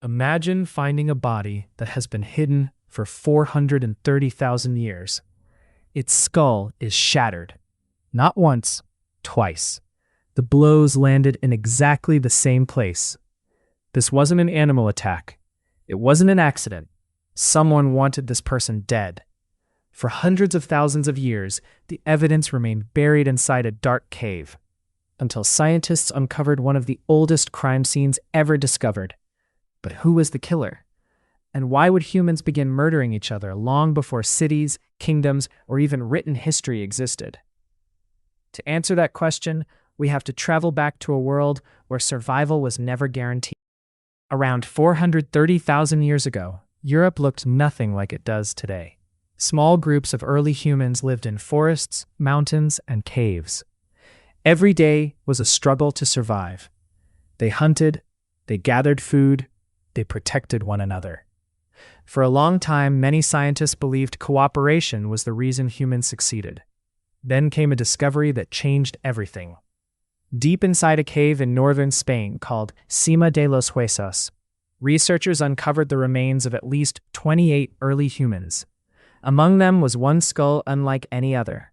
Imagine finding a body that has been hidden for 430,000 years. Its skull is shattered. Not once, twice. The blows landed in exactly the same place. This wasn't an animal attack. It wasn't an accident. Someone wanted this person dead. For hundreds of thousands of years, the evidence remained buried inside a dark cave, until scientists uncovered one of the oldest crime scenes ever discovered. But who was the killer? And why would humans begin murdering each other long before cities, kingdoms, or even written history existed? To answer that question, we have to travel back to a world where survival was never guaranteed. Around 430,000 years ago, Europe looked nothing like it does today. Small groups of early humans lived in forests, mountains, and caves. Every day was a struggle to survive. They hunted, they gathered food, they protected one another. For a long time, many scientists believed cooperation was the reason humans succeeded. Then came a discovery that changed everything. Deep inside a cave in northern Spain called Cima de los Huesos, researchers uncovered the remains of at least 28 early humans. Among them was one skull unlike any other.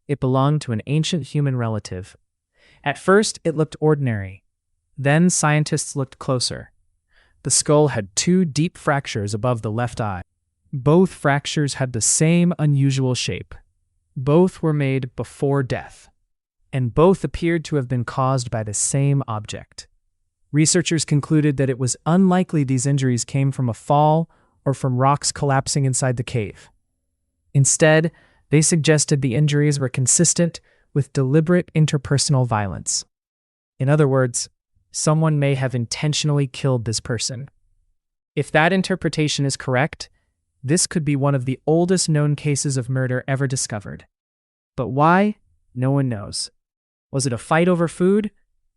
It belonged to an ancient human relative. At first, it looked ordinary. Then scientists looked closer. The skull had two deep fractures above the left eye. Both fractures had the same unusual shape. Both were made before death, and both appeared to have been caused by the same object. Researchers concluded that it was unlikely these injuries came from a fall or from rocks collapsing inside the cave. Instead, they suggested the injuries were consistent with deliberate interpersonal violence. In other words, someone may have intentionally killed this person. If that interpretation is correct, this could be one of the oldest known cases of murder ever discovered. But why? No one knows. Was it a fight over food?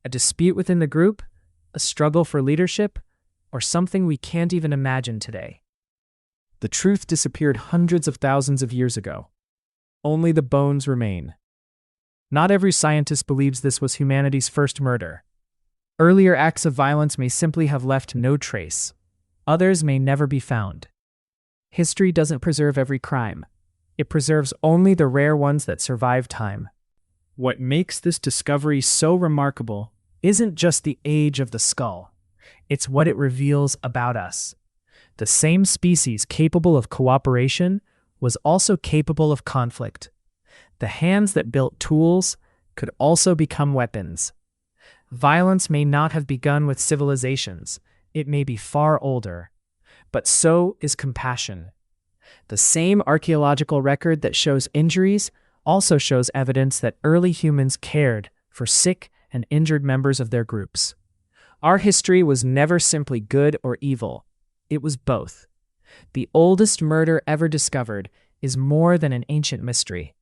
A dispute within the group? A struggle for leadership? Or something we can't even imagine today? The truth disappeared hundreds of thousands of years ago. Only the bones remain. Not every scientist believes this was humanity's first murder. Earlier acts of violence may simply have left no trace. Others may never be found. History doesn't preserve every crime. It preserves only the rare ones that survive time. What makes this discovery so remarkable isn't just the age of the skull. It's what it reveals about us. The same species capable of cooperation was also capable of conflict. The hands that built tools could also become weapons. Violence may not have begun with civilizations. It may be far older. But so is compassion. The same archaeological record that shows injuries also shows evidence that early humans cared for sick and injured members of their groups. Our history was never simply good or evil. It was both. The oldest murder ever discovered is more than an ancient mystery.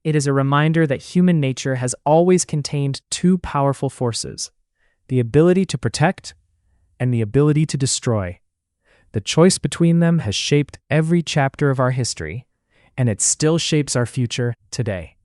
It is a reminder that human nature has always contained two powerful forces: the ability to protect and the ability to destroy. The choice between them has shaped every chapter of our history, and it still shapes our future today.